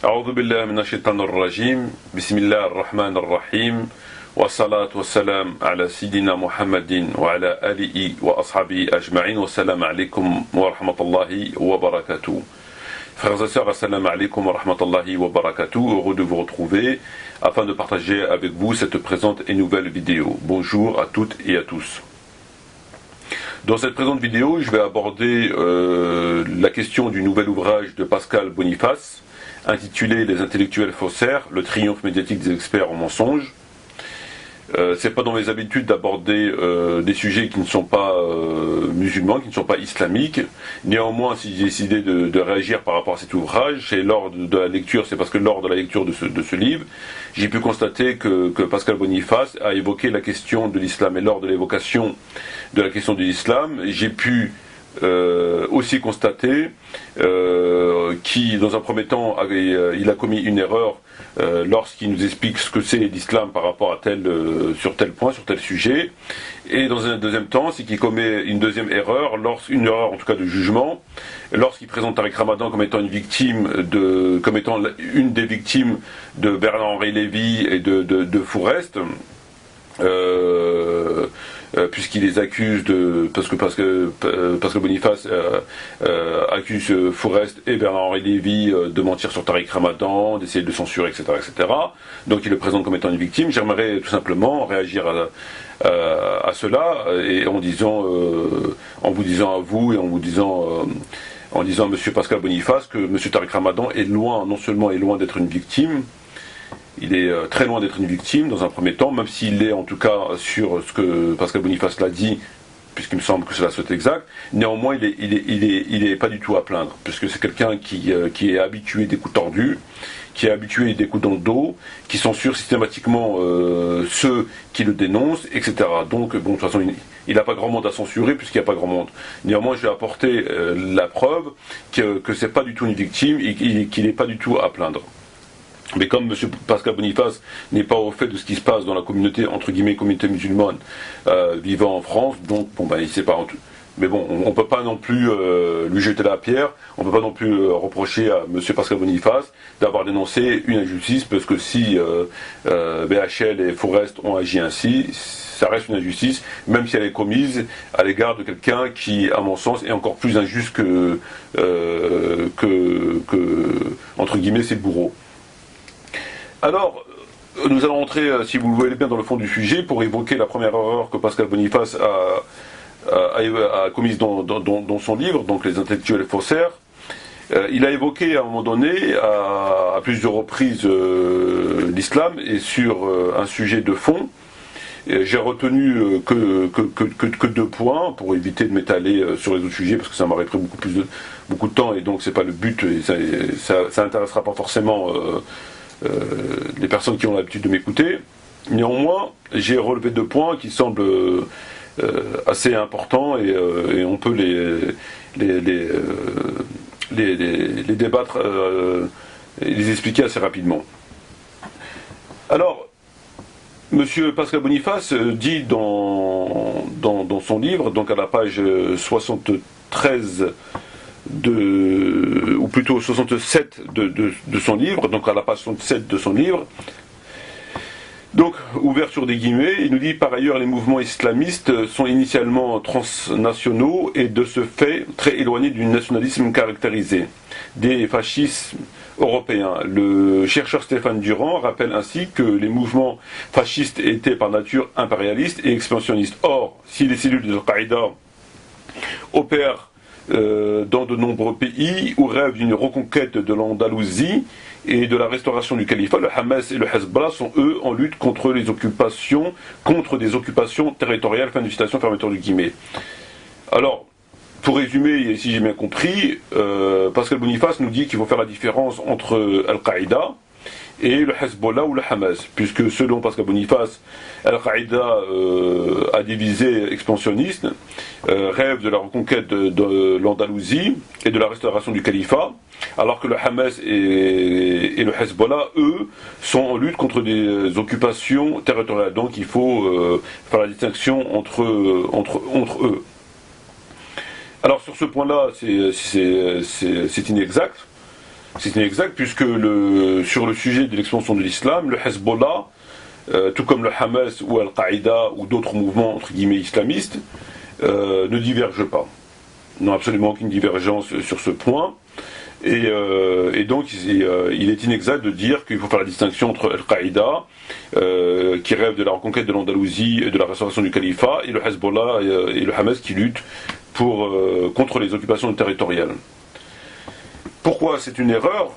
أعوذ بالله من الشيطان الرجيم بسم الله الرحمن الرحيم والصلاة والسلام على سيدنا محمد وعلى آله وأصحابه أجمعين والسلام عليكم ورحمة الله وبركاته. Frères et sœurs, assalamu alaikum wa rahmatullahi wa barakatuh. Heureux de vous retrouver afin de partager avec vous cette présente et nouvelle vidéo. Bonjour à toutes et à tous. Dans cette présente vidéo, je vais aborder la question du nouvel ouvrage de Pascal Boniface, intitulé Les intellectuels faussaires, le triomphe médiatique des experts en mensonges. C'est pas dans mes habitudes d'aborder des sujets qui ne sont pas musulmans, qui ne sont pas islamiques. Néanmoins, si j'ai décidé de réagir par rapport à cet ouvrage, c'est lors de la lecture, c'est parce que lors de la lecture de ce livre, j'ai pu constater que Pascal Boniface a évoqué la question de l'islam. Et lors de l'évocation de la question de l'islam, j'ai pu aussi constater qu'il, dans un premier temps, il a commis une erreur lorsqu'il nous explique ce que c'est l'islam par rapport à sur tel point, sur tel sujet. Et dans un deuxième temps, c'est qu'il commet une deuxième erreur, une erreur en tout cas de jugement, lorsqu'il présente Tariq Ramadan comme étant une des victimes de Bernard-Henri Lévy et de Fourest. Puisqu'il les accuse parce que Boniface accuse Fourest et Bernard-Henri Lévy de mentir sur Tariq Ramadan, d'essayer de le censurer, etc., etc. Donc il le présente comme étant une victime. J'aimerais tout simplement réagir à cela et en vous disant à vous et en disant à Monsieur Pascal Boniface que Monsieur Tariq Ramadan non seulement est loin d'être une victime. Il est très loin d'être une victime dans un premier temps, même s'il est en tout cas sur ce que Pascal Boniface l'a dit, puisqu'il me semble que cela soit exact. Néanmoins, il est pas du tout à plaindre, puisque c'est quelqu'un qui est habitué des coups tordus, qui est habitué des coups dans le dos, qui censure systématiquement ceux qui le dénoncent, etc. Donc, bon, de toute façon, il n'a pas grand monde à censurer, puisqu'il n'y a pas grand monde. Néanmoins, je vais apporter la preuve que c'est pas du tout une victime et qu'il n'est pas du tout à plaindre. Mais comme M. Pascal Boniface n'est pas au fait de ce qui se passe dans la communauté, entre guillemets, communauté musulmane vivant en France, donc bon ben il sait pas. Mais bon, on peut pas non plus lui jeter la pierre, on peut pas non plus reprocher à M. Pascal Boniface d'avoir dénoncé une injustice, parce que si BHL et Fourest ont agi ainsi, ça reste une injustice, même si elle est commise à l'égard de quelqu'un qui, à mon sens, est encore plus injuste que entre guillemets, ses bourreaux. Alors, nous allons entrer, si vous le voyez bien, dans le fond du sujet pour évoquer la première erreur que Pascal Boniface a commise dans son livre, donc Les intellectuels faussaires. Il a évoqué à un moment donné, à plusieurs reprises, l'islam et sur un sujet de fond. J'ai retenu que 2 points pour éviter de m'étaler sur les autres sujets, parce que ça m'aurait pris beaucoup de temps, et donc c'est pas le but, et ça n'intéressera pas forcément les personnes qui ont l'habitude de m'écouter. Néanmoins, j'ai relevé 2 points qui semblent assez importants, et on peut les débattre et les expliquer assez rapidement. Alors, Monsieur Pascal Boniface dit dans son livre, donc à la page 73 ou plutôt 67 de son livre, donc à la page 67 de son livre, donc ouvert sur des guillemets, il nous dit: par ailleurs, les mouvements islamistes sont initialement transnationaux et de ce fait très éloignés du nationalisme caractérisé des fascismes européens. Le chercheur Stéphane Durand rappelle ainsi que les mouvements fascistes étaient par nature impérialistes et expansionnistes. Or, si les cellules de Al-Qaïda opèrent dans de nombreux pays ou rêvent d'une reconquête de l'Andalousie et de la restauration du califat, le Hamas et le Hezbollah sont eux en lutte contre des occupations territoriales. Fin de citation, fermeture du guillemets. Alors, pour résumer, et si j'ai bien compris, Pascal Boniface nous dit qu'il faut faire la différence entre Al-Qaïda et le Hezbollah ou le Hamas, puisque selon Pascal Boniface, Al-Qaïda a des visées expansionnistes, rêve de la reconquête de l'Andalousie et de la restauration du califat, alors que le Hamas et le Hezbollah, eux, sont en lutte contre des occupations territoriales. Donc il faut faire la distinction entre eux. Alors sur ce point-là, c'est inexact. C'est inexact puisque sur le sujet de l'expansion de l'islam, le Hezbollah, tout comme le Hamas ou Al-Qaïda ou d'autres mouvements entre guillemets islamistes, ne divergent pas. N'ont absolument aucune divergence sur ce point. Et donc il est inexact de dire qu'il faut faire la distinction entre Al-Qaïda, qui rêve de la reconquête de l'Andalousie et de la restauration du califat, et le Hezbollah et le Hamas qui luttent contre les occupations territoriales. Pourquoi c'est une erreur?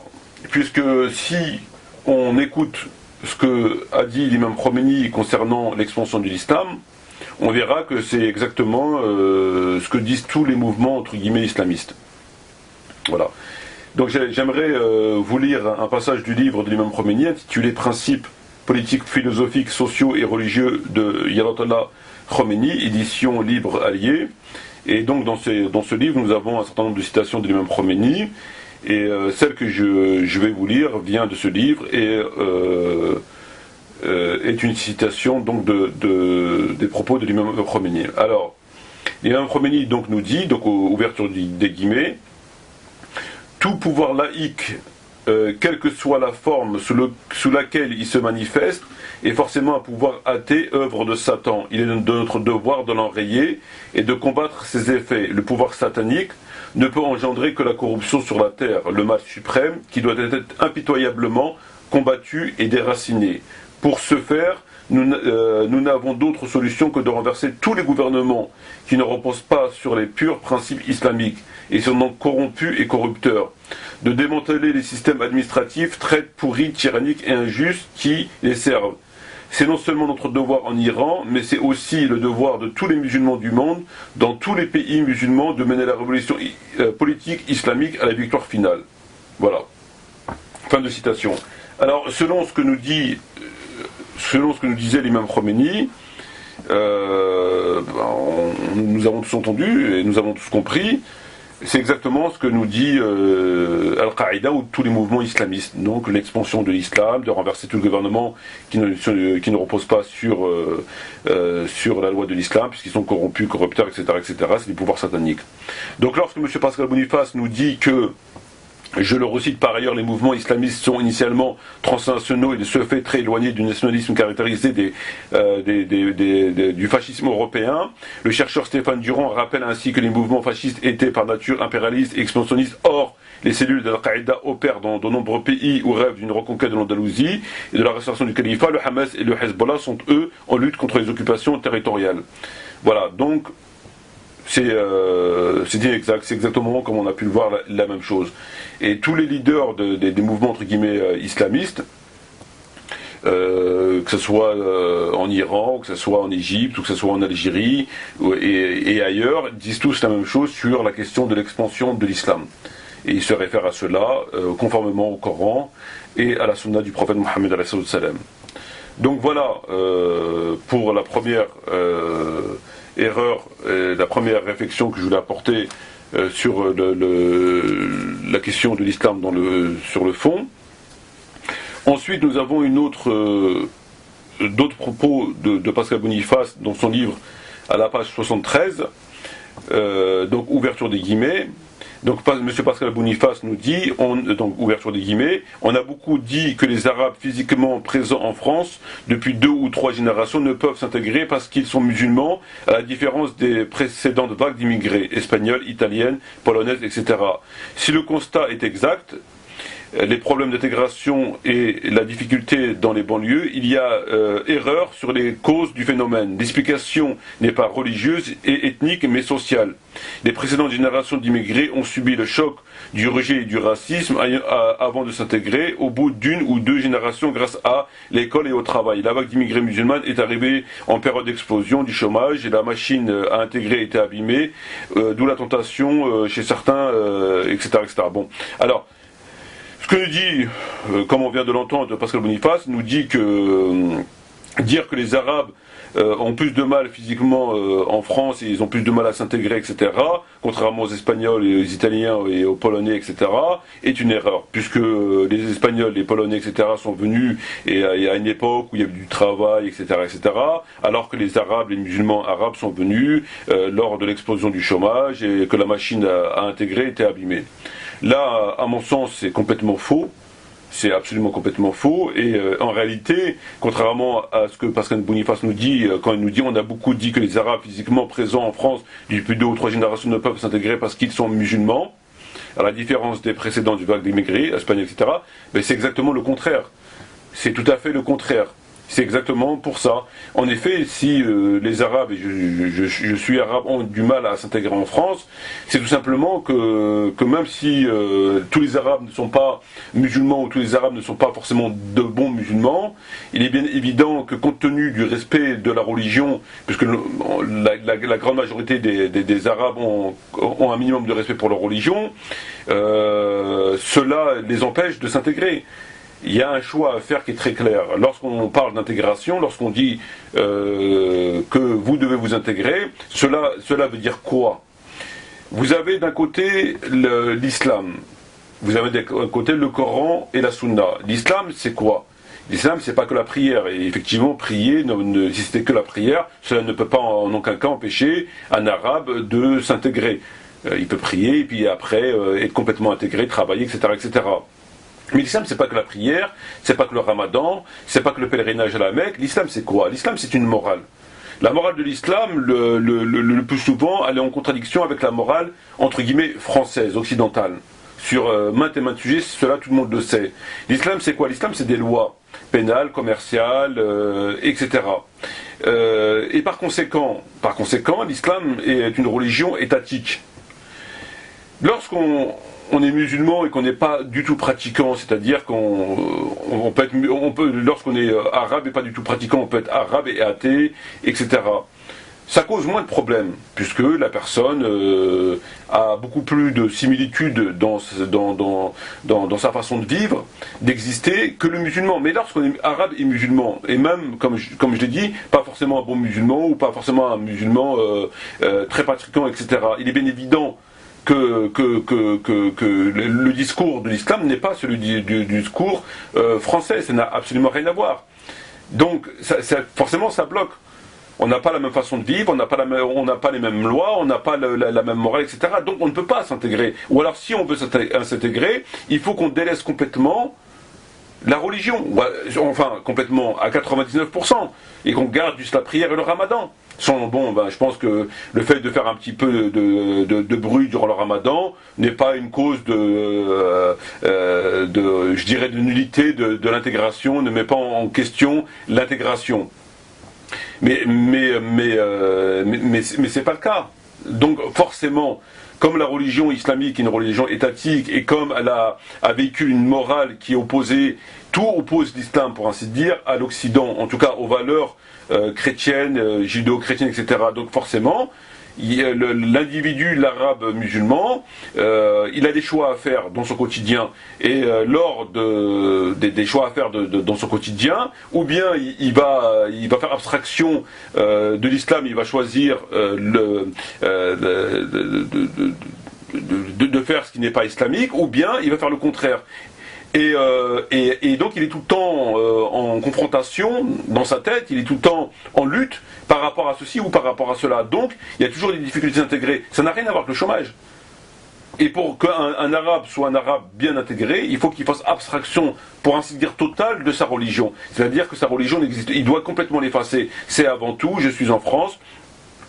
Puisque si on écoute ce que a dit l'imam Khomeini concernant l'expansion de l'islam, on verra que c'est exactement ce que disent tous les mouvements entre guillemets islamistes. Voilà. Donc j'aimerais vous lire un passage du livre de l'imam Khomeini intitulé Principes politiques, philosophiques, sociaux et religieux de Ayatollah Khomeini, édition Libre Allié. Et donc dans ce livre, nous avons un certain nombre de citations de l'imam Khomeini. Et celle que je vais vous lire vient de ce livre et est une citation donc des propos de l'imam Khomeini. Alors, l'imam Khomeini donc nous dit, donc ouverture des guillemets, tout pouvoir laïque, quelle que soit la forme sous laquelle il se manifeste, est forcément un pouvoir athée, œuvre de Satan. Il est de notre devoir de l'enrayer et de combattre ses effets. Le pouvoir satanique ne peut engendrer que la corruption sur la terre, le mal suprême qui doit être impitoyablement combattu et déraciné. Pour ce faire, nous n'avons d'autre solution que de renverser tous les gouvernements qui ne reposent pas sur les purs principes islamiques et sont donc corrompus et corrupteurs, de démanteler les systèmes administratifs très pourris, tyranniques et injustes qui les servent. C'est non seulement notre devoir en Iran, mais c'est aussi le devoir de tous les musulmans du monde, dans tous les pays musulmans, de mener la révolution politique islamique à la victoire finale. Voilà. Fin de citation. Alors, selon ce que nous disait l'imam Khomeini, nous avons tous entendu et nous avons tous compris. C'est exactement ce que nous dit Al-Qaïda ou tous les mouvements islamistes. Donc l'expansion de l'islam, de renverser tout le gouvernement qui ne repose pas sur la loi de l'islam, puisqu'ils sont corrompus, corrupteurs, etc., etc. C'est des pouvoirs sataniques. Donc lorsque M. Pascal Boniface nous dit que, je le recite par ailleurs, les mouvements islamistes sont initialement transnationaux et de ce fait très éloignés du nationalisme caractérisé du fascisme européen. Le chercheur Stéphane Durand rappelle ainsi que les mouvements fascistes étaient par nature impérialistes et expansionnistes. Or, les cellules de Al-Qaïda opèrent dans de nombreux pays où rêvent d'une reconquête de l'Andalousie et de la restauration du califat. Le Hamas et le Hezbollah sont eux en lutte contre les occupations territoriales. Voilà, donc c'est inexact, c'est exactement comme on a pu le voir la même chose. Et tous les leaders des mouvements entre guillemets islamistes, que ce soit en Iran, ou que ce soit en Égypte, ou que ce soit en Algérie et ailleurs, disent tous la même chose sur la question de l'expansion de l'islam. Et ils se réfèrent à cela conformément au Coran et à la sunna du prophète Mohammed alayhi salam. Donc voilà pour la première erreur, la première réflexion que je voulais apporter sur la question de l'islam sur le fond. Ensuite, nous avons d'autres propos de Pascal Boniface dans son livre à la page 73, donc ouverture des guillemets. Donc M. Pascal Boniface nous dit, donc ouverture des guillemets, on a beaucoup dit que les Arabes physiquement présents en France depuis 2 ou 3 générations ne peuvent s'intégrer parce qu'ils sont musulmans, à la différence des précédentes vagues d'immigrés, espagnols, italiennes, polonaises, etc. Si le constat est exact, les problèmes d'intégration et la difficulté dans les banlieues, il y a erreur sur les causes du phénomène. L'explication n'est pas religieuse et ethnique, mais sociale. Les précédentes générations d'immigrés ont subi le choc du rejet et du racisme avant de s'intégrer au bout d'1 ou 2 générations grâce à l'école et au travail. La vague d'immigrés musulmans est arrivée en période d'explosion du chômage et la machine à intégrer était abîmée, d'où la tentation chez certains, etc., etc. Bon, alors, ce que nous dit, comme on vient de l'entendre, Pascal Boniface, nous dit que dire que les Arabes ont plus de mal physiquement en France et ils ont plus de mal à s'intégrer, etc., contrairement aux Espagnols et aux Italiens et aux Polonais, etc., est une erreur, puisque les Espagnols, les Polonais, etc., sont venus et à une époque où il y avait du travail, etc., etc., alors que les Arabes, les musulmans arabes sont venus lors de l'explosion du chômage et que la machine à intégrer était abîmée. Là, à mon sens, c'est complètement faux. C'est absolument complètement faux et en réalité, contrairement à ce que Pascal Boniface nous dit, quand il nous dit on a beaucoup dit que les Arabes physiquement présents en France depuis 2 ou 3 générations ne peuvent s'intégrer parce qu'ils sont musulmans, à la différence des précédents du vague d'immigrés, espagnols, etc., mais c'est exactement le contraire. C'est tout à fait le contraire. C'est exactement pour ça. En effet, si les Arabes, et je suis arabe, ont du mal à s'intégrer en France, c'est tout simplement que même si tous les Arabes ne sont pas musulmans ou tous les Arabes ne sont pas forcément de bons musulmans, il est bien évident que compte tenu du respect de la religion, puisque la grande majorité des Arabes ont un minimum de respect pour leur religion, cela les empêche de s'intégrer. Il y a un choix à faire qui est très clair. Lorsqu'on parle d'intégration, lorsqu'on dit que vous devez vous intégrer, cela veut dire quoi? Vous avez d'un côté l'islam, vous avez d'un côté le Coran et la Sunna. L'islam, c'est quoi? L'islam, c'est pas que la prière. Et effectivement, prier, si c'était que la prière, cela ne peut pas en aucun cas empêcher un arabe de s'intégrer. Il peut prier et puis après être complètement intégré, travailler, etc., etc. Mais l'islam, c'est pas que la prière, c'est pas que le ramadan, c'est pas que le pèlerinage à la Mecque. L'islam, c'est quoi? L'islam, c'est une morale. La morale de l'islam, le plus souvent, elle est en contradiction avec la morale, entre guillemets, française, occidentale. Sur maintes et maintes sujets, cela tout le monde le sait. L'islam, c'est quoi? L'islam, c'est des lois pénales, commerciales, etc. Et par conséquent, l'islam est une religion étatique. Lorsqu'on est musulman et qu'on n'est pas du tout pratiquant, c'est-à-dire lorsqu'on est arabe et pas du tout pratiquant, on peut être arabe et athée, etc. Ça cause moins de problèmes, puisque la personne a beaucoup plus de similitudes dans sa façon de vivre, d'exister, que le musulman. Mais lorsqu'on est arabe et musulman, et même, comme je l'ai dit, pas forcément un bon musulman, ou pas forcément un musulman très pratiquant, etc., il est bien évident que le discours de l'islam n'est pas celui du discours français, ça n'a absolument rien à voir. Donc forcément ça bloque. On n'a pas la même façon de vivre, on n'a pas les mêmes lois, on n'a pas la même morale, etc. Donc on ne peut pas s'intégrer. Ou alors si on veut s'intégrer, il faut qu'on délaisse complètement la religion, enfin complètement à 99%, et qu'on garde juste la prière et le ramadan. Je pense que le fait de faire un petit peu de bruit durant le ramadan n'est pas une cause je dirais, de nullité de l'intégration, ne met pas en question l'intégration. Mais c'est pas le cas. Donc forcément, comme la religion islamique est une religion étatique et comme elle a vécu une morale qui est opposée, tout oppose l'islam pour ainsi dire à l'Occident, en tout cas aux valeurs chrétiennes, judéo-chrétiennes, etc. Donc forcément, l'individu, l'arabe musulman, il a des choix à faire dans son quotidien, et lors des choix à faire dans son quotidien, ou bien il va faire abstraction de l'islam, il va choisir de faire ce qui n'est pas islamique, ou bien il va faire le contraire. Et donc il est tout le temps en confrontation dans sa tête, il est tout le temps en lutte par rapport à ceci ou par rapport à cela. Donc il y a toujours des difficultés intégrées. Ça n'a rien à voir avec le chômage. Et pour qu'un arabe soit un arabe bien intégré, il faut qu'il fasse abstraction, pour ainsi dire totale, de sa religion. C'est-à-dire que sa religion n'existe, il doit complètement l'effacer. C'est avant tout, je suis en France,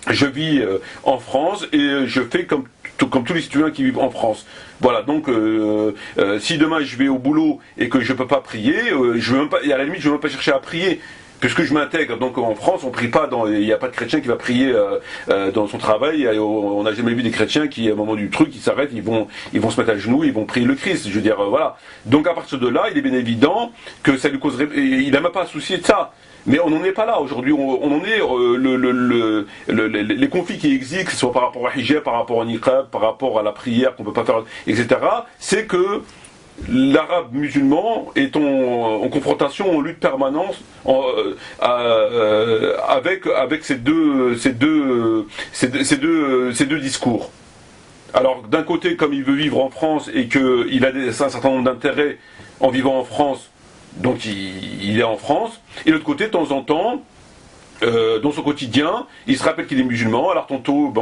je vis en France et je fais comme tous les citoyens qui vivent en France. Voilà, donc si demain je vais au boulot et que je ne peux pas prier, et à la limite je ne vais même pas chercher à prier, puisque je m'intègre. Donc en France on prie pas, il n'y a pas de chrétien qui va prier dans son travail. On n'a jamais vu des chrétiens qui, à un moment du truc, ils s'arrêtent, ils vont se mettre à genoux, ils vont prier le Christ. Je veux dire, voilà. Donc à partir de là, il est bien évident que ça lui causerait, il n'a même pas à soucier de ça. Mais on n'en est pas là aujourd'hui, on en est, les conflits qui existent, que ce soit par rapport à hijab, par rapport au niqab, par rapport à la prière qu'on ne peut pas faire, etc., c'est que l'arabe musulman est en confrontation, en lutte permanente avec ces deux discours. Alors d'un côté, comme il veut vivre en France et qu'il a un certain nombre d'intérêts en vivant en France, donc il est en France, et de l'autre côté, de temps en temps, dans son quotidien, il se rappelle qu'il est musulman. Alors tantôt,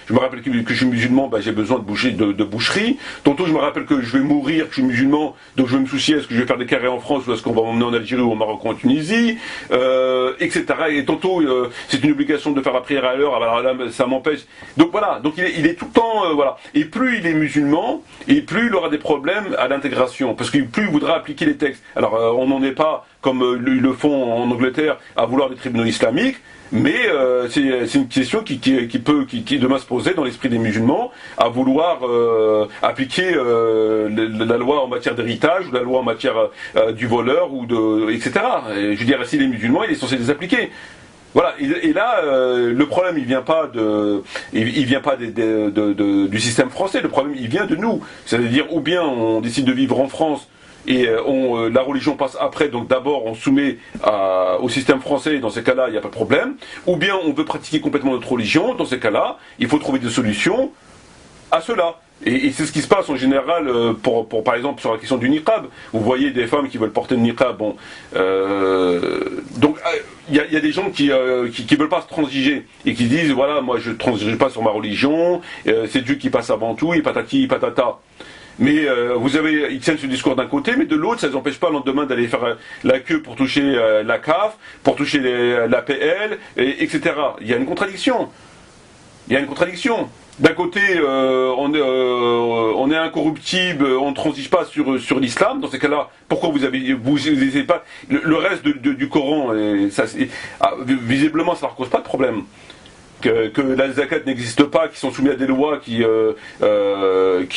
je me rappelle que je suis musulman, j'ai besoin de boucherie. Tantôt, je me rappelle que je vais mourir, que je suis musulman, donc je vais me soucier est-ce que je vais faire des carrés en France ou est-ce qu'on va m'emmener en Algérie ou au Maroc ou en Tunisie, etc. Et tantôt, c'est une obligation de faire la prière à l'heure. Alors là, ça m'empêche. Donc voilà. Donc il est tout le temps, voilà. Et plus il est musulman, et plus il aura des problèmes à l'intégration, parce que plus il voudra appliquer les textes. Alors on n'en est pas comme ils le font en Angleterre, à vouloir des tribunaux islamiques, mais c'est une question qui peut demain se poser dans l'esprit des musulmans, à vouloir appliquer la loi en matière d'héritage, ou la loi en matière du voleur, etc. Et, je veux dire, si les musulmans, il est censé les appliquer. Voilà, et là, le problème, il vient pas du système français, le problème, il vient de nous. C'est-à-dire, ou bien on décide de vivre en France, et la religion passe après, donc d'abord on soumet au système français, et dans ces cas-là il n'y a pas de problème, ou bien on veut pratiquer complètement notre religion, dans ces cas-là il faut trouver des solutions à cela. Et c'est ce qui se passe en général par exemple sur la question du niqab. Vous voyez des femmes qui veulent porter le niqab, donc il y a des gens qui veulent pas se transiger et qui disent voilà, moi je ne transige pas sur ma religion, c'est Dieu qui passe avant tout, et patati patata. Mais ils tiennent ce discours d'un côté, mais de l'autre, ça ne les empêche pas le lendemain d'aller faire la queue pour toucher la CAF, pour toucher l'APL, etc. Il y a une contradiction. D'un côté, on est incorruptible, on ne transige pas sur l'islam. Dans ces cas-là, pourquoi vous n'essayez pas le reste du Coran, visiblement, ça ne leur cause pas de problème. Que la zakat n'existe pas, qui sont soumis à des lois qui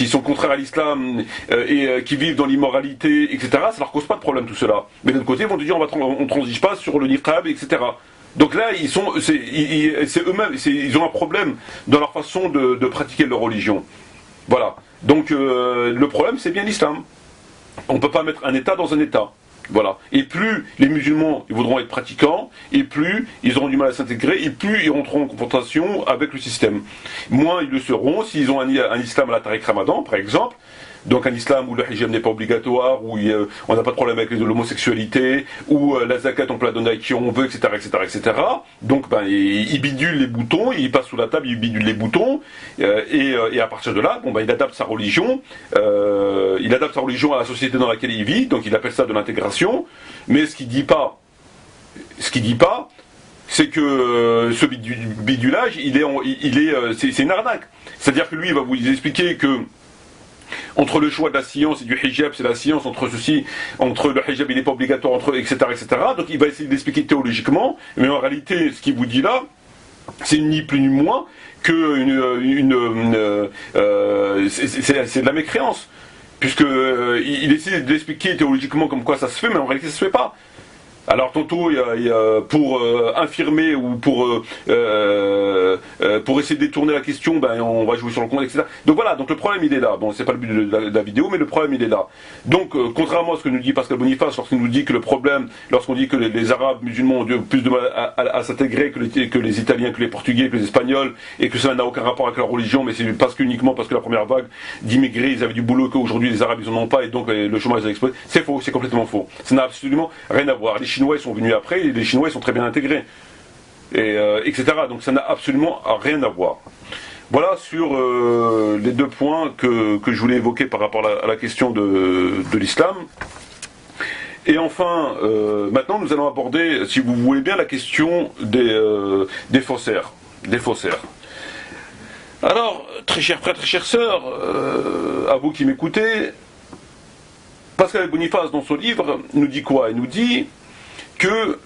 sont contraires à l'islam et qui vivent dans l'immoralité, etc. Ça leur cause pas de problème tout cela. Mais d'un côté, ils vont te dire on transige pas sur le niqab, etc. Donc là, c'est eux-mêmes, ils ont un problème dans leur façon de pratiquer leur religion. Voilà. Donc le problème, c'est bien l'islam. On ne peut pas mettre un État dans un État. Voilà. Et plus les musulmans ils voudront être pratiquants, et plus ils auront du mal à s'intégrer, et plus ils rentreront en confrontation avec le système. Moins ils le seront s'ils ont un islam à la Tariq Ramadan, par exemple. Donc un islam où le hijab n'est pas obligatoire, où on n'a pas de problème avec l'homosexualité, où la zakat on peut la donner à qui on veut, etc., etc., etc. Donc il bidule les boutons, il passe sous la table, il bidule les boutons, et à partir de là, il adapte sa religion, à la société dans laquelle il vit, donc il appelle ça de l'intégration. Mais ce qu'il dit pas, c'est que ce bidulage, c'est une arnaque. C'est-à-dire que lui, il va vous expliquer que entre le choix de la science et du hijab, c'est la science, entre le hijab il n'est pas obligatoire, etc., etc. Donc il va essayer d'expliquer théologiquement, mais en réalité, ce qu'il vous dit là, c'est ni plus ni moins que c'est de la mécréance. Puisque il essaie d'expliquer théologiquement comme quoi ça se fait, mais en réalité ça se fait pas. Alors tantôt, pour infirmer ou pour essayer de détourner la question, on va jouer sur le compte, etc. Donc voilà, donc le problème il est là. Bon, c'est pas le but de la vidéo, mais le problème il est là. Donc, contrairement à ce que nous dit Pascal Boniface, lorsqu'il nous dit que le problème, lorsqu'on dit que les Arabes musulmans ont plus de mal à s'intégrer que les Italiens, que les Portugais, que les Espagnols, et que ça n'a aucun rapport avec leur religion, mais c'est uniquement parce que la première vague d'immigrés, ils avaient du boulot, qu'aujourd'hui les Arabes ils en ont pas, et donc le chômage a explosé. C'est faux, c'est complètement faux. Ça n'a absolument rien à voir. Les Chinois ils sont venus après, et les Chinois ils sont très bien intégrés, etc. Donc ça n'a absolument rien à voir. Voilà sur les deux points que je voulais évoquer par rapport à la question de l'islam. Et enfin, maintenant nous allons aborder, si vous voulez bien, la question des faussaires. Alors, très chers frères, très chères sœurs, à vous qui m'écoutez, Pascal Boniface dans son livre nous dit quoi? Il nous dit que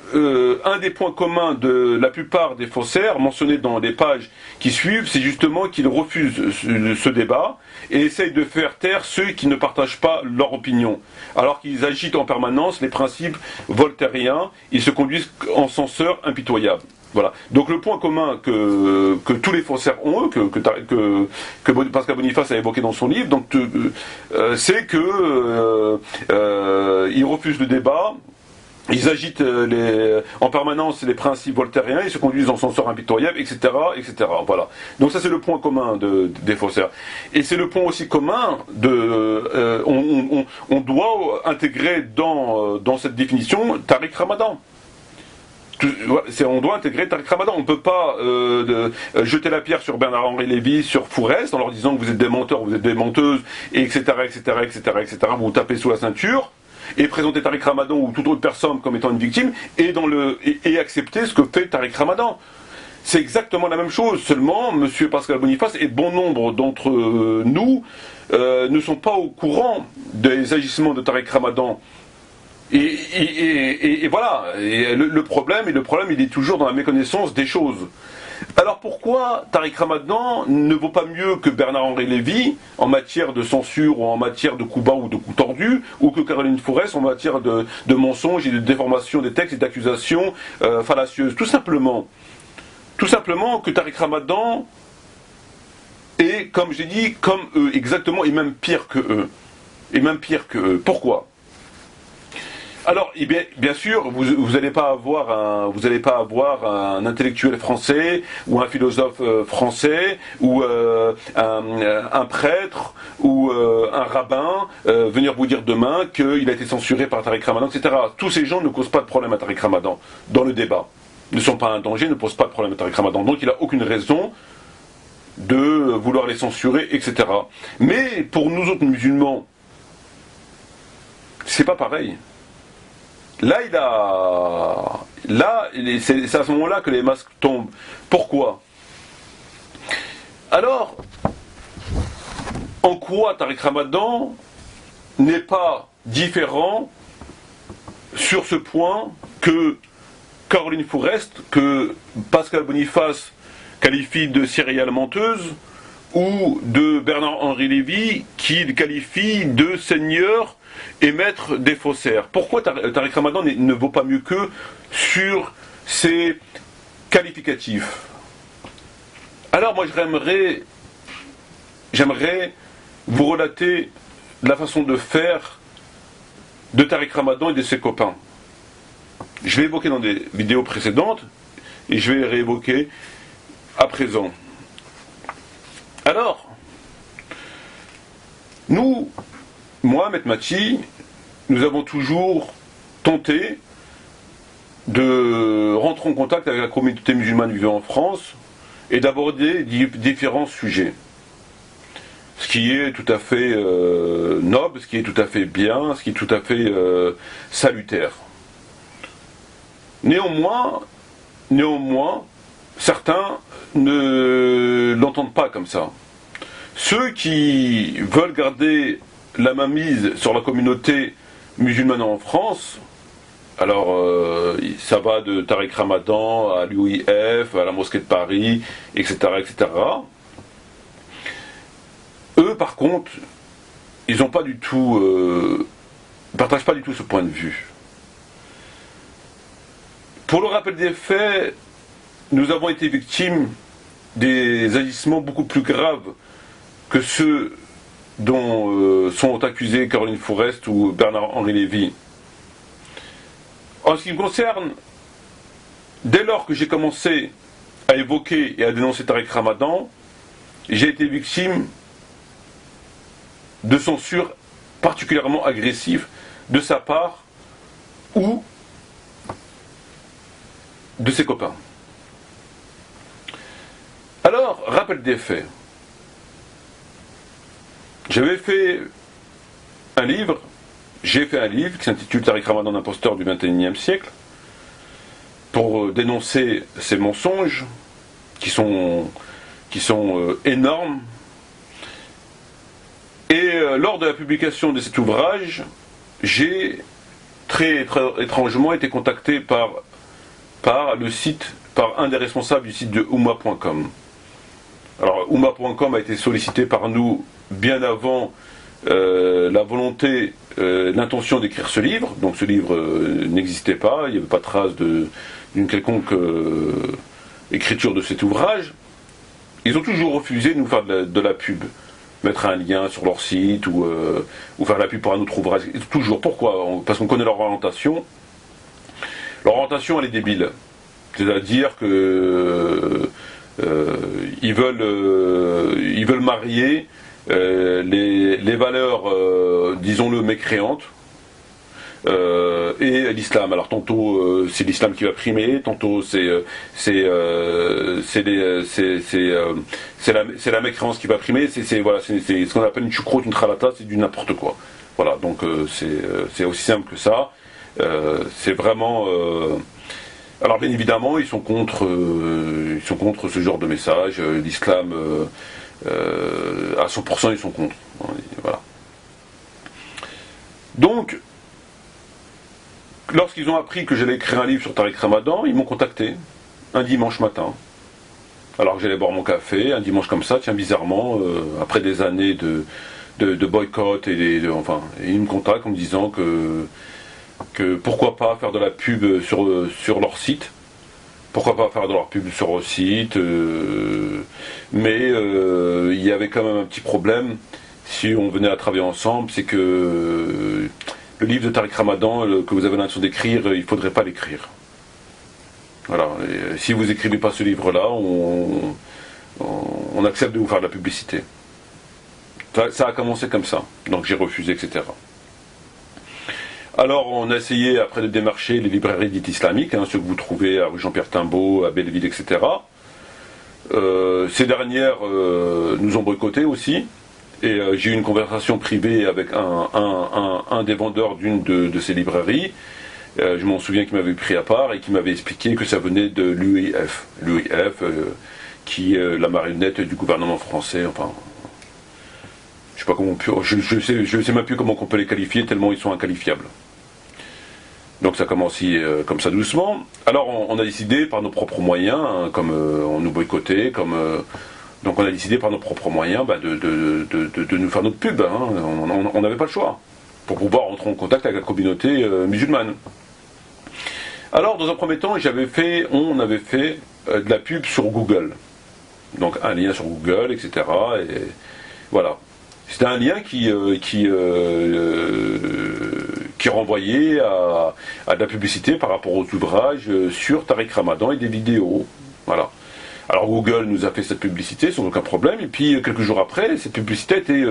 un des points communs de la plupart des faussaires mentionnés dans les pages qui suivent, c'est justement qu'ils refusent ce débat et essayent de faire taire ceux qui ne partagent pas leur opinion. Alors qu'ils agitent en permanence les principes voltairiens, ils se conduisent en censeurs impitoyables. Voilà. Donc le point commun que tous les faussaires ont, que Pascal Boniface a évoqué dans son livre, donc c'est que ils refusent le débat. Ils agitent en permanence les principes voltairiens, ils se conduisent en censeurs impitoyables, etc., etc. Voilà. Donc ça c'est le point commun des faussaires. Et c'est le point aussi commun on doit intégrer dans cette définition Tariq Ramadan. On doit intégrer Tariq Ramadan. On ne peut pas jeter la pierre sur Bernard-Henri Lévy, sur Fourest, en leur disant que vous êtes des menteurs, vous êtes des menteuses, etc., etc., etc., etc., vous vous tapez sous la ceinture, et présenter Tariq Ramadan ou toute autre personne comme étant une victime, et accepter ce que fait Tariq Ramadan. C'est exactement la même chose, seulement M. Pascal Boniface et bon nombre d'entre nous ne sont pas au courant des agissements de Tariq Ramadan. Et voilà, et le problème, il est toujours dans la méconnaissance des choses. Alors pourquoi Tariq Ramadan ne vaut pas mieux que Bernard-Henri Lévy en matière de censure ou en matière de coups bas ou de coups tordus, ou que Caroline Fourest en matière de mensonges et de déformation des textes et d'accusations fallacieuses? Tout simplement que Tariq Ramadan est, comme j'ai dit, comme eux, exactement, et même pire que eux. Pourquoi? Alors, bien sûr, vous n'allez pas avoir un intellectuel français ou un philosophe français ou un prêtre ou un rabbin venir vous dire demain qu'il a été censuré par Tariq Ramadan, etc. Tous ces gens ne causent pas de problème à Tariq Ramadan dans le débat. Ne sont pas un danger, ne posent pas de problème à Tariq Ramadan. Donc il n'a aucune raison de vouloir les censurer, etc. Mais pour nous autres musulmans, c'est pas pareil. C'est à ce moment-là que les masques tombent. Pourquoi? Alors, en quoi Tariq Ramadan n'est pas différent sur ce point que Caroline Fourest, que Pascal Boniface qualifie de céréale menteuse, ou de Bernard-Henri Lévy qui qualifie de seigneur et maître des faussaires? Pourquoi Tariq Ramadan ne vaut pas mieux qu'eux sur ces qualificatifs? Alors moi j'aimerais vous relater la façon de faire de Tariq Ramadan et de ses copains. Je l'ai évoqué dans des vidéos précédentes et je vais les réévoquer à présent. Alors, nous, moi, Maître Maty, nous avons toujours tenté de rentrer en contact avec la communauté musulmane vivant en France et d'aborder différents sujets. Ce qui est tout à fait noble, ce qui est tout à fait bien, ce qui est tout à fait salutaire. Néanmoins, certains ne l'entendent pas comme ça. Ceux qui veulent garder la mainmise sur la communauté musulmane en France, alors ça va de Tariq Ramadan à l'UIF, à la mosquée de Paris, etc., etc. Eux, par contre, ils n'ont pas du tout, partagent pas du tout ce point de vue. Pour le rappel des faits, nous avons été victimes des agissements beaucoup plus graves que ceux dont sont accusés Caroline Fourest ou Bernard-Henri Lévy. En ce qui me concerne, dès lors que j'ai commencé à évoquer et à dénoncer Tariq Ramadan, j'ai été victime de censure particulièrement agressive de sa part ou de ses copains. Alors, rappel des faits. J'ai fait un livre qui s'intitule Tariq Ramadan, imposteur du XXIe siècle, pour dénoncer ces mensonges qui sont énormes. Et lors de la publication de cet ouvrage, j'ai très étrangement été contacté par un des responsables du site de Oumma.com. Alors Oumma.com a été sollicité par nous bien avant la volonté l'intention d'écrire ce livre. Donc ce livre n'existait pas, il n'y avait pas de trace d'une quelconque écriture de cet ouvrage. Ils ont toujours refusé de nous faire de la pub, mettre un lien sur leur site ou faire de la pub pour un autre ouvrage. Toujours. Pourquoi? Parce qu'on connaît leur orientation. Leur orientation, elle est débile. C'est-à-dire que ils veulent marier les valeurs, disons-le, mécréantes, et l'islam. Alors tantôt c'est l'islam qui va primer, tantôt c'est la mécréance qui va primer. Voilà, c'est ce qu'on appelle une choucroute, une tralata, c'est du n'importe quoi. Voilà, donc c'est aussi simple que ça. C'est vraiment. Alors bien évidemment, ils sont contre ce genre de message. L'islam, à 100%, ils sont contre. Voilà. Donc, lorsqu'ils ont appris que j'allais écrire un livre sur Tariq Ramadan, ils m'ont contacté un dimanche matin. Alors que j'allais boire mon café, un dimanche comme ça, tiens, bizarrement, après des années de boycott enfin, ils me contactent en me disant que pourquoi pas faire de la pub sur leur site, pourquoi pas faire de leur pub sur leur site, mais il y avait quand même un petit problème si on venait à travailler ensemble, c'est que le livre de Tariq Ramadan que vous avez l'intention d'écrire, il ne faudrait pas l'écrire. Voilà, et si vous n'écrivez pas ce livre-là, on accepte de vous faire de la publicité. Ça a commencé comme ça, donc j'ai refusé, etc. Alors on a essayé après de démarcher les librairies dites islamiques, ceux que vous trouvez à rue Jean-Pierre Timbaud, à Belleville, etc. Ces dernières nous ont boycottés aussi, et j'ai eu une conversation privée avec un des vendeurs d'une de ces librairies. Je m'en souviens qu'il m'avait pris à part et qui m'avait expliqué que ça venait de l'UEF. L'UEF, qui est la marionnette du gouvernement français, enfin. Je sais pas comment je sais même plus comment on peut les qualifier, tellement ils sont inqualifiables. Donc ça commence comme ça doucement. Alors on a décidé par nos propres moyens, comme on nous boycottait, donc on a décidé par nos propres moyens de nous faire notre pub. On n'avait pas le choix pour pouvoir rentrer en contact avec la communauté musulmane. Alors dans un premier temps, on avait fait de la pub sur Google. Donc un lien sur Google, etc. Et voilà. C'était un lien qui renvoyait à de la publicité par rapport aux ouvrages sur Tariq Ramadan et des vidéos. Voilà. Alors Google nous a fait cette publicité sans aucun problème, et puis quelques jours après, cette publicité a été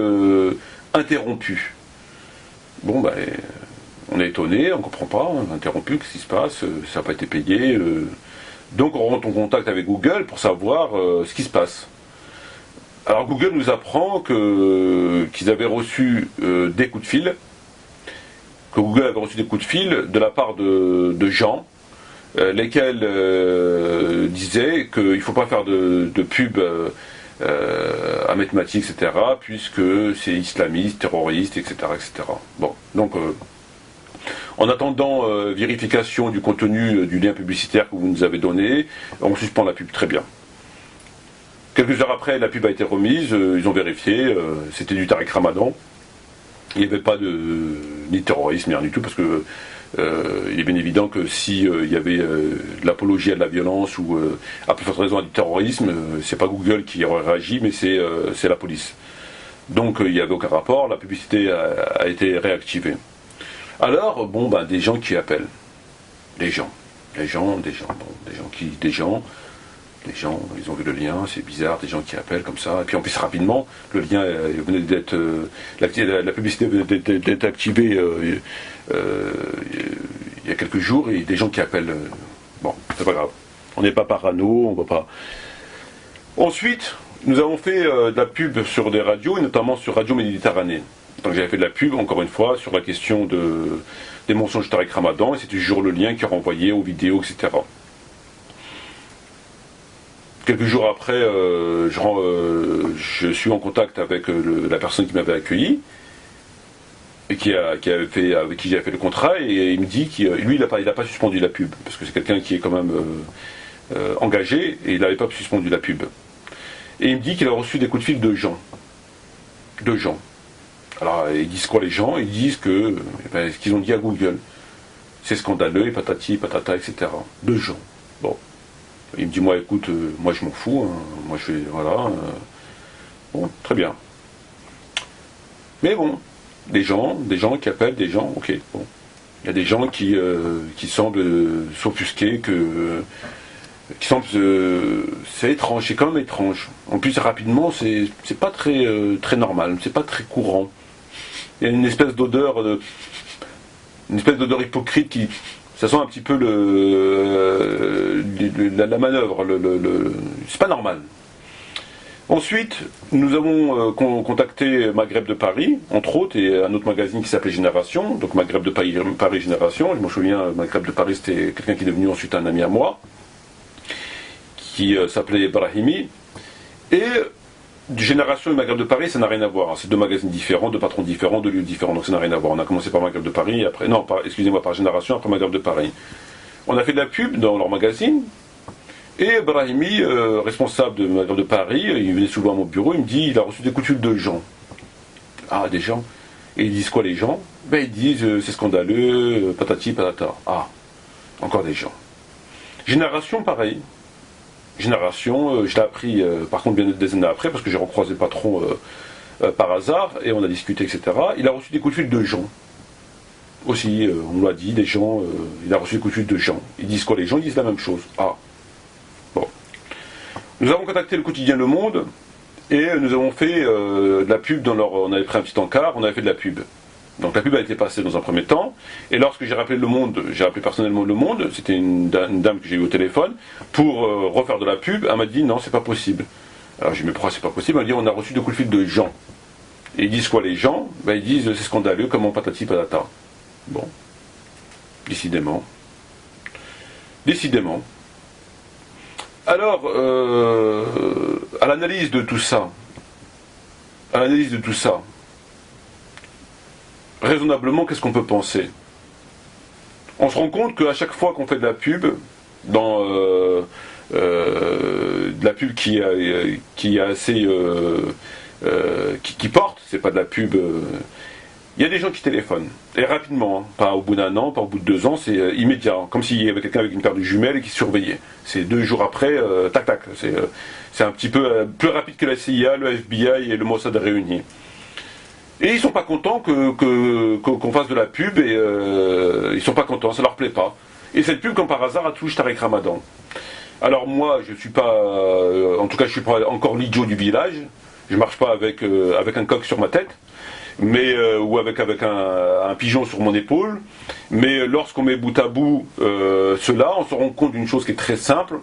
interrompue. Bon, on est étonné, on ne comprend pas, interrompu, qu'est-ce qui se passe, ça n'a pas été payé. Donc on rentre en contact avec Google pour savoir ce qui se passe. Alors Google nous apprend qu'ils avaient reçu des coups de fil, que Google avait reçu des coups de fil de la part de gens, lesquels disaient qu'il ne faut pas faire de pub à mathématiques, etc., puisque c'est islamiste, terroriste, etc., etc. Bon, donc en attendant vérification du contenu du lien publicitaire que vous nous avez donné, on suspend la pub, très bien. Quelques heures après, la pub a été remise, ils ont vérifié, c'était du Tariq Ramadan. Il n'y avait pas ni de terrorisme, ni rien du tout, parce que il est bien évident que si il y avait de l'apologie à de la violence ou à plus forte raison à du terrorisme, c'est pas Google qui aurait réagi, mais c'est la police. Donc il n'y avait aucun rapport, la publicité a été réactivée. Alors, des gens qui appellent. Des gens, ils ont vu le lien, c'est bizarre, des gens qui appellent comme ça, et puis en plus rapidement, le lien venait d'être, la publicité venait d'être activée il y a quelques jours, et des gens qui appellent, bon, c'est pas grave, on n'est pas parano, on va pas... Ensuite, nous avons fait de la pub sur des radios, et notamment sur Radio Méditerranée. Donc j'avais fait de la pub, encore une fois, sur la question des mensonges de Tariq Ramadan, et c'était toujours le lien qui renvoyait aux vidéos, etc. Quelques jours après, je suis en contact avec la personne qui m'avait accueilli, et avec qui j'avais fait le contrat, et il me dit qu'il n'a pas suspendu la pub, parce que c'est quelqu'un qui est quand même engagé, et il n'avait pas suspendu la pub. Et il me dit qu'il a reçu des coups de fil de gens. Alors, ils disent quoi les gens? Ils disent que ce qu'ils ont dit à Google. C'est scandaleux, et patati, patata, etc. De gens. Bon. Il me dit, moi, écoute, moi, je m'en fous. Hein. Moi, je fais, voilà. Bon, très bien. Mais bon, des gens qui appellent, des gens, ok, bon. Il y a des gens qui semblent s'offusquer, qui semblent... c'est étrange, c'est quand même étrange. En plus, rapidement, c'est pas très normal, c'est pas très courant. Il y a une espèce d'odeur hypocrite qui... Ça sent un petit peu la manœuvre, c'est pas normal. Ensuite, nous avons contacté Maghreb de Paris, entre autres, et un autre magazine qui s'appelait Génération, donc Maghreb de Paris Génération. Je m'en souviens, Maghreb de Paris, c'était quelqu'un qui est devenu ensuite un ami à moi, qui s'appelait Brahimi. Et Génération et Maghreb de Paris, ça n'a rien à voir. C'est deux magazines différents, deux patrons différents, deux lieux différents, donc ça n'a rien à voir. On a commencé par Maghreb de Paris, après, non, excusez-moi, par Génération, après Maghreb de Paris. On a fait de la pub dans leur magazine. Et Brahimi, responsable de Maghreb de Paris, il venait souvent à mon bureau, il me dit, il a reçu des coups de fil de gens. Ah, des gens. Et ils disent quoi les gens? Ben ils disent, c'est scandaleux, patati, patata. Ah, encore des gens. Génération, pareil. Génération, je l'ai appris, par contre, bien des années après, parce que j'ai recroisé le patron par hasard, et on a discuté, etc. Il a reçu des coups de fil de gens. Aussi, on l'a dit, des gens, il a reçu des coups de fil de gens. Ils disent quoi les gens? Ils disent la même chose. Ah. Bon. Nous avons contacté le quotidien Le Monde et nous avons fait de la pub dans leur... On avait pris un petit encart, on avait fait de la pub. Donc la pub a été passée dans un premier temps, et lorsque j'ai rappelé Le Monde, j'ai appelé personnellement Le Monde, c'était une dame que j'ai eue au téléphone, pour refaire de la pub, elle m'a dit non, c'est pas possible. Alors j'ai dit mais pourquoi c'est pas possible? Elle m'a dit on a reçu des coups de fil de gens. Et ils disent quoi les gens? Ben, ils disent c'est scandaleux, comment patati patata. Bon. Décidément. Décidément. Alors, à l'analyse de tout ça, raisonnablement, qu'est-ce qu'on peut penser? On se rend compte qu'à chaque fois qu'on fait de la pub, dans de la pub qui est assez... qui porte, c'est pas de la pub... il y a des gens qui téléphonent, et rapidement, hein, pas au bout d'un an, pas au bout de 2 ans, c'est immédiat, hein, comme s'il y avait quelqu'un avec une paire de jumelles et qui surveillait. C'est 2 jours après, tac tac, c'est un petit peu plus rapide que la CIA, le FBI et le Mossad réunis. Et ils sont pas contents qu'on fasse de la pub, et ils sont pas contents, ça leur plaît pas. Et cette pub, comme par hasard, a touché Tariq Ramadan. Alors moi, je suis pas, en tout cas je suis pas encore l'idiot du village, je marche pas avec un coq sur ma tête, mais ou avec un pigeon sur mon épaule, mais lorsqu'on met bout à bout cela, on se rend compte d'une chose qui est très simple,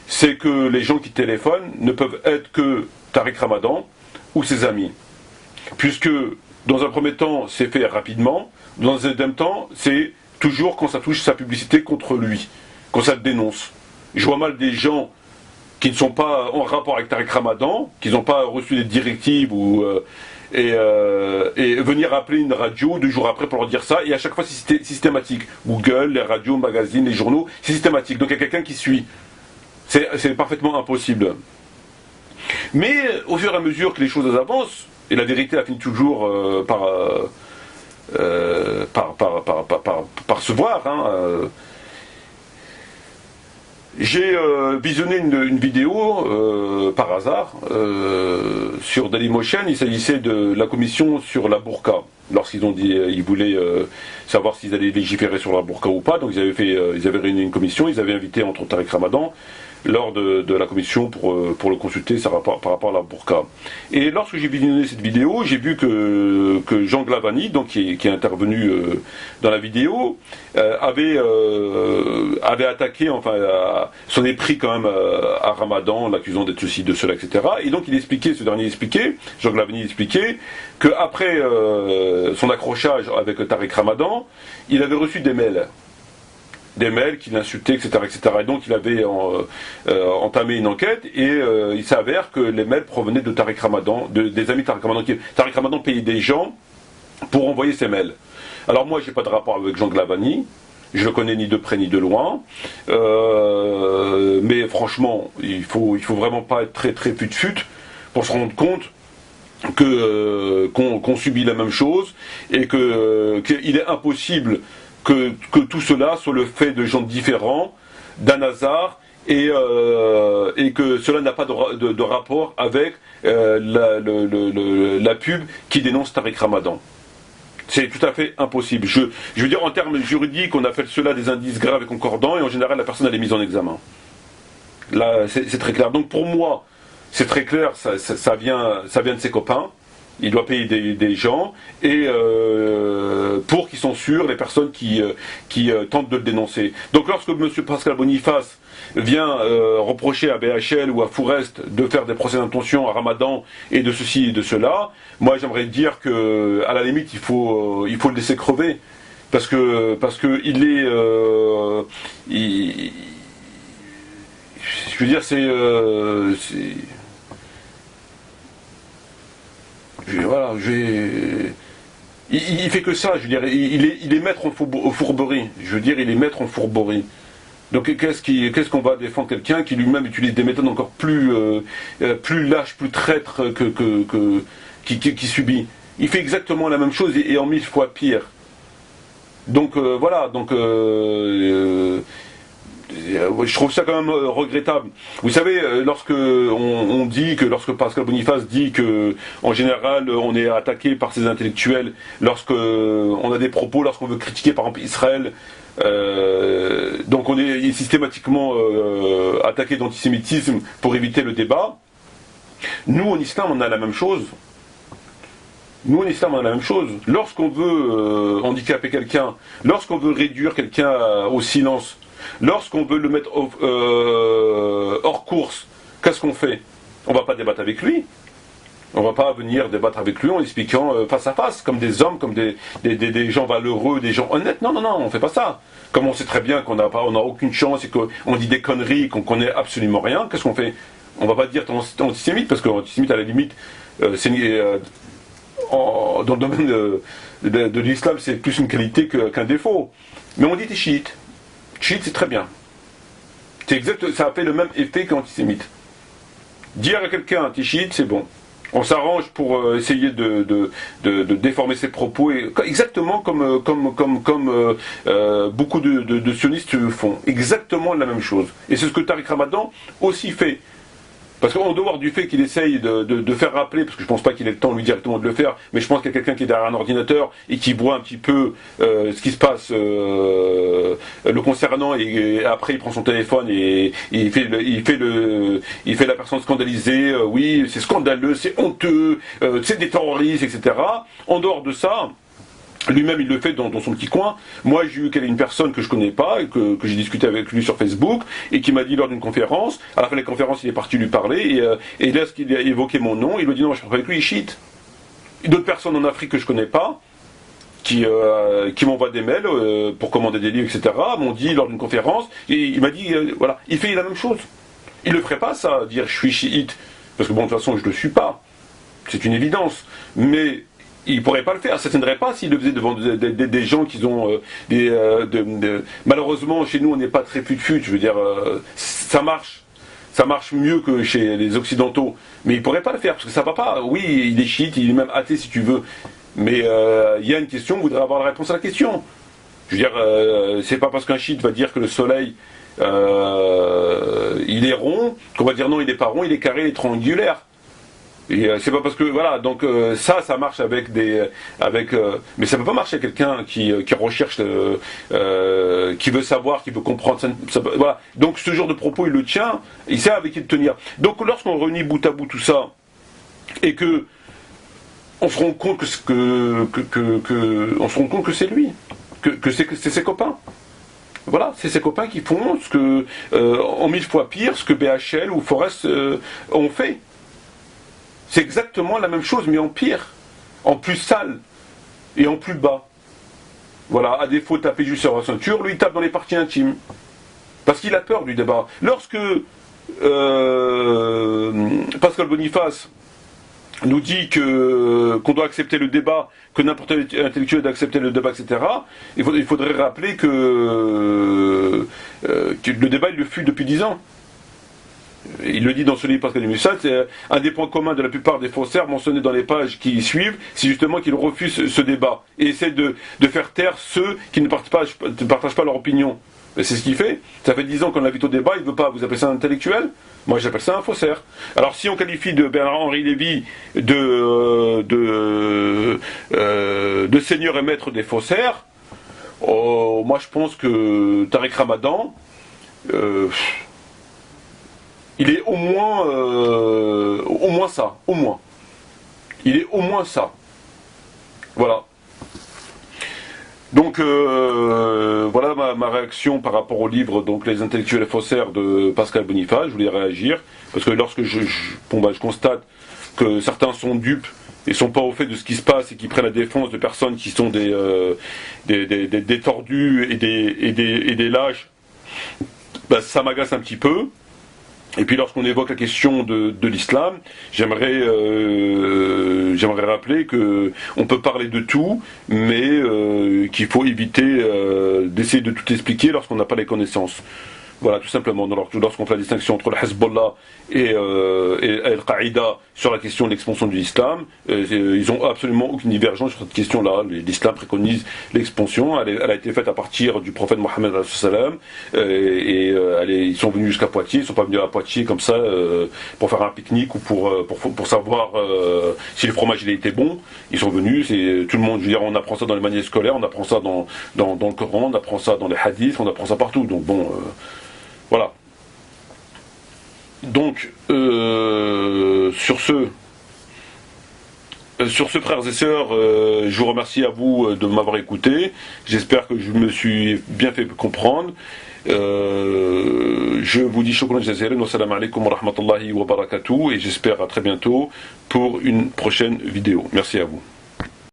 c'est que les gens qui téléphonent ne peuvent être que Tariq Ramadan ou ses amis, puisque dans un premier temps c'est fait rapidement, dans un deuxième temps c'est toujours quand ça touche sa publicité contre lui, quand ça le dénonce. Je vois mal des gens qui ne sont pas en rapport avec Tariq Ramadan, qui n'ont pas reçu des directives et venir appeler une radio 2 jours après pour leur dire ça, et à chaque fois c'est systématique. Google, les radios, magazines, les journaux, c'est systématique. Donc il y a quelqu'un qui suit. C'est parfaitement impossible. Mais au fur et à mesure que les choses avancent, et la vérité a fini toujours par se voir, hein, j'ai visionné une vidéo par hasard sur Dailymotion. Il s'agissait de la commission sur la burqa. Lorsqu'ils ont dit, ils voulaient savoir s'ils allaient légiférer sur la burqa ou pas, donc ils avaient réuni une commission. Ils avaient invité entre autres Tariq Ramadan lors de la commission pour le consulter par rapport à la burqa. Et lorsque j'ai visionné cette vidéo, j'ai vu que Jean Glavani, donc qui est intervenu dans la vidéo, avait attaqué, enfin, s'en est pris quand même à Ramadan, l'accusant d'être ceci, de cela, etc. Et donc ce dernier expliquait, Jean Glavani expliquait, qu'après son accrochage avec Tariq Ramadan, il avait reçu des mails qui l'insultaient, etc., etc. Et donc il avait entamé une enquête, et il s'avère que les mails provenaient de Tariq Ramadan, des amis de Tariq Ramadan. Tariq Ramadan payait des gens pour envoyer ces mails. Alors moi, j'ai pas de rapport avec Jean Glavani, je le connais ni de près ni de loin, mais franchement, il faut vraiment pas être très très fut-fut pour se rendre compte qu'on subit la même chose et qu'il est impossible que tout cela soit le fait de gens différents, d'un hasard, et que cela n'a pas de rapport avec la pub qui dénonce Tariq Ramadan. C'est tout à fait impossible. Je veux dire, en termes juridiques, on appelle cela des indices graves et concordants, et en général, la personne elle est mise en examen. Là, c'est très clair. Donc pour moi, c'est très clair, ça vient de ses copains. Il doit payer des gens et pour qu'ils censurent les personnes qui tentent de le dénoncer. Donc lorsque M. Pascal Boniface vient reprocher à BHL ou à Fourest de faire des procès d'intention à Ramadan et de ceci et de cela, moi j'aimerais dire que à la limite il faut le laisser crever parce que il est je veux dire voilà, il fait que ça, je veux dire, il est maître en fourberie, je veux dire, il est maître en fourberie. Donc qu'est-ce qu'on va défendre quelqu'un qui lui-même utilise des méthodes encore plus lâches, plus traîtres qui subit. Il fait exactement la même chose et en 1000 fois pire. Donc voilà, donc je trouve ça quand même regrettable. Vous savez, lorsque Pascal Boniface dit que, en général, on est attaqué par ces intellectuels, lorsque on a des propos, lorsqu'on veut critiquer par exemple Israël, donc on est systématiquement attaqué d'antisémitisme pour éviter le débat. Nous, en islam, on a la même chose. Lorsqu'on veut handicaper quelqu'un, lorsqu'on veut réduire quelqu'un au silence, lorsqu'on veut le mettre hors course, qu'est-ce qu'on fait? On ne va pas débattre avec lui. On ne va pas venir débattre avec lui en expliquant face à face, comme des hommes, comme des gens valeureux, des gens honnêtes. Non, on ne fait pas ça. Comme on sait très bien qu'on n'a aucune chance et qu'on dit des conneries, qu'on ne connaît absolument rien, qu'est-ce qu'on fait? On ne va pas dire antisémite, parce qu'antisémite, à la limite, dans le domaine de l'islam, c'est plus une qualité qu'un défaut. Mais on dit t'es chiite. Chiite, c'est très bien. C'est exact, ça a fait le même effet qu'antisémite. Dire à quelqu'un t'es chiite, c'est bon. On s'arrange pour essayer de déformer ses propos, exactement comme beaucoup de sionistes font. Exactement la même chose. Et c'est ce que Tariq Ramadan aussi fait. Parce qu'en dehors du fait qu'il essaye de faire rappeler, parce que je ne pense pas qu'il ait le temps lui directement de le faire, mais je pense qu'il y a quelqu'un qui est derrière un ordinateur et qui voit un petit peu ce qui se passe le concernant, et après il prend son téléphone et il fait la personne scandalisée, oui c'est scandaleux, c'est honteux, c'est des terroristes, etc. En dehors de ça, lui-même il le fait dans son petit coin. Moi j'ai eu une personne que je connais pas et que j'ai discuté avec lui sur Facebook et qui m'a dit lors d'une conférence, à la fin de la conférence il est parti lui parler et lorsqu'il a évoqué mon nom, il m'a dit non, je ne parle pas avec lui, il cheat. D'autres personnes en Afrique que je connais pas qui m'envoient des mails pour commander des livres, etc. m'ont dit lors d'une conférence, et il m'a dit voilà, il fait la même chose. Il le ferait pas ça, dire je suis chiite, parce que bon de toute façon je le suis pas, c'est une évidence, mais il ne pourrait pas le faire, ça ne tiendrait pas s'il le faisait devant des gens qui ont malheureusement chez nous on n'est pas très fut-fut, je veux dire ça marche mieux que chez les occidentaux, mais il ne pourrait pas le faire parce que ça va pas. Oui, il est chiite, il est même athée si tu veux, mais il y a une question, vous voudrez avoir la réponse à la question. Je veux dire, c'est pas parce qu'un chiite va dire que le soleil il est rond qu'on va dire non, il n'est pas rond, il est carré, il est triangulaire. Et c'est pas parce que voilà, donc ça marche mais ça peut pas marcher avec quelqu'un qui recherche, qui veut savoir, qui veut comprendre. Voilà. Donc ce genre de propos il le tient, il sait avec qui le tenir. Donc lorsqu'on réunit bout à bout tout ça et que on se rend compte que c'est lui, que c'est ses copains. Voilà, c'est ses copains qui font en 1000 fois pire ce que BHL ou Forest ont fait. C'est exactement la même chose, mais en pire, en plus sale et en plus bas. Voilà, à défaut de taper juste sur la ceinture, lui il tape dans les parties intimes. Parce qu'il a peur du débat. Lorsque Pascal Boniface nous dit qu'on doit accepter le débat, que n'importe quel intellectuel doit accepter le débat, etc., il faudrait rappeler que le débat il le fut depuis 10 ans. Il le dit dans ce livre Pascal Boniface, c'est un des points communs de la plupart des faussaires mentionnés dans les pages qui suivent, c'est justement qu'ils refusent ce débat et essaient de faire taire ceux qui ne partagent pas leur opinion. C'est ce qu'il fait. Ça fait 10 ans qu'on l'invite au débat, il ne veut pas. Vous appelez ça un intellectuel? Moi j'appelle ça un faussaire. Alors si on qualifie de Bernard-Henri Lévy de seigneur et maître des faussaires, moi je pense que Tariq Ramadan, il est au moins ça, au moins. Il est au moins ça. Voilà. Donc voilà ma réaction par rapport au livre donc Les intellectuels et faussaires de Pascal Boniface. Je voulais réagir parce que lorsque je constate que certains sont dupes et sont pas au fait de ce qui se passe et qui prennent la défense de personnes qui sont des tordus et des lâches, bah, ça m'agace un petit peu. Et puis lorsqu'on évoque la question de l'islam, j'aimerais rappeler que on peut parler de tout, mais qu'il faut éviter d'essayer de tout expliquer lorsqu'on n'a pas les connaissances. Voilà, tout simplement. Lorsqu'on fait la distinction entre le Hezbollah et Al-Qaïda sur la question de l'expansion de l'islam, ils n'ont absolument aucune divergence sur cette question-là. L'islam préconise l'expansion. Elle a été faite à partir du prophète Mohammed ils sont venus jusqu'à Poitiers. Ils ne sont pas venus à Poitiers comme ça pour faire un pique-nique ou pour savoir si le fromage il était bon. Ils sont venus. C'est tout le monde. Je veux dire, on apprend ça dans les manuels scolaires, on apprend ça dans le Coran, on apprend ça dans les hadiths, on apprend ça partout. Donc bon. Voilà. Donc, sur ce, frères et sœurs, je vous remercie à vous de m'avoir écouté. J'espère que je me suis bien fait comprendre. Je vous dis shukran jazilan wa salam alaikum wa rahmatullahi wa barakatuh et j'espère à très bientôt pour une prochaine vidéo. Merci à vous.